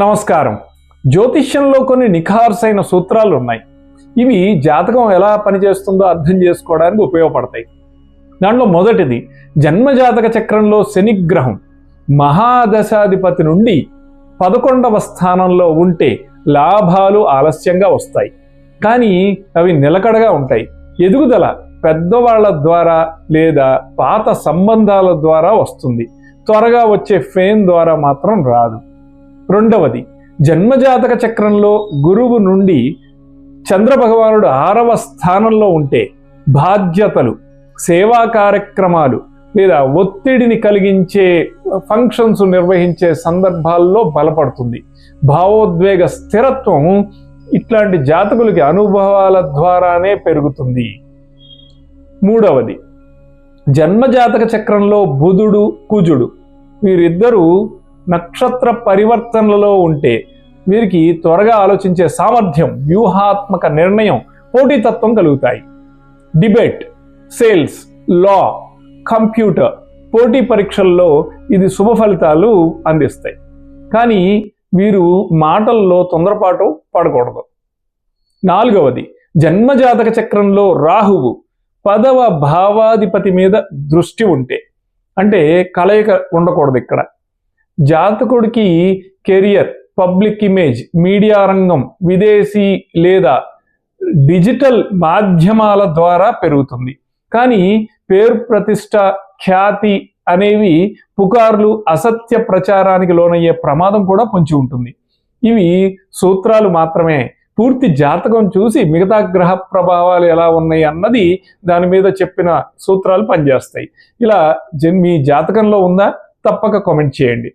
నమస్కారం. జ్యోతిష్యంలో కొన్ని నిఖార్సైన సూత్రాలు ఉన్నాయి. ఇవి జాతకం ఎలా పనిచేస్తుందో అర్థం చేసుకోవడానికి ఉపయోగపడతాయి. దాంట్లో మొదటిది, జన్మజాతక చక్రంలో శనిగ్రహం మహాదశాధిపతి నుండి 11వ స్థానంలో ఉంటే లాభాలు ఆలస్యంగా వస్తాయి, కానీ అవి నిలకడగా ఉంటాయి. ఎదుగుదల పెద్దవాళ్ల ద్వారా లేదా పాత సంబంధాల ద్వారా వస్తుంది, త్వరగా వచ్చే ఫేమ్ ద్వారా మాత్రం రాదు. రెండవది, జన్మజాతక చక్రంలో గురువు నుండి చంద్రభగవానుడు 6వ స్థానంలో ఉంటే బాధ్యతలు, సేవా కార్యక్రమాలు లేదా ఒత్తిడిని కలిగించే ఫంక్షన్స్ నిర్వహించే సందర్భాల్లో బలపడుతుంది. భావోద్వేగ స్థిరత్వం ఇట్లాంటి జాతకులకి అనుభవాల ద్వారానే పెరుగుతుంది. మూడవది, జన్మజాతక చక్రంలో బుధుడు కుజుడు వీరిద్దరూ నక్షత్ర పరివర్తనలలో ఉంటే వీరికి త్వరగా ఆలోచించే సామర్థ్యం, వ్యూహాత్మక నిర్ణయం, పోటీతత్వం కలుగుతాయి. డిబేట్, సేల్స్, లా, కంప్యూటర్ పోటీ పరీక్షల్లో ఇది శుభ ఫలితాలు అందిస్తాయి. కానీ వీరు మాటల్లో తొందరపాటు పడకూడదు. నాలుగవది, జన్మజాతక చక్రంలో రాహువు 10వ భావాధిపతి మీద దృష్టి ఉంటే, అంటే కలయిక ఉండకూడదు. ఇక్కడ జాతకుడికి కెరియర్, పబ్లిక్ ఇమేజ్, మీడియా రంగం, విదేశీ లేదా డిజిటల్ మాధ్యమాల ద్వారా పెరుగుతుంది. కానీ పేరు, ప్రతిష్ట, ఖ్యాతి అనేవి పుకార్లు, అసత్య ప్రచారానికి లోనయ్యే ప్రమాదం కూడా పొంచి ఉంటుంది. ఇవి సూత్రాలు మాత్రమే. పూర్తి జాతకం చూసి మిగతా గ్రహ ప్రభావాలు ఎలా ఉన్నాయి అన్నది దాని మీద చెప్పిన సూత్రాలు పనిచేస్తాయి. ఇలా మీ జాతకంలో ఉందా? తప్పక కామెంట్ చేయండి.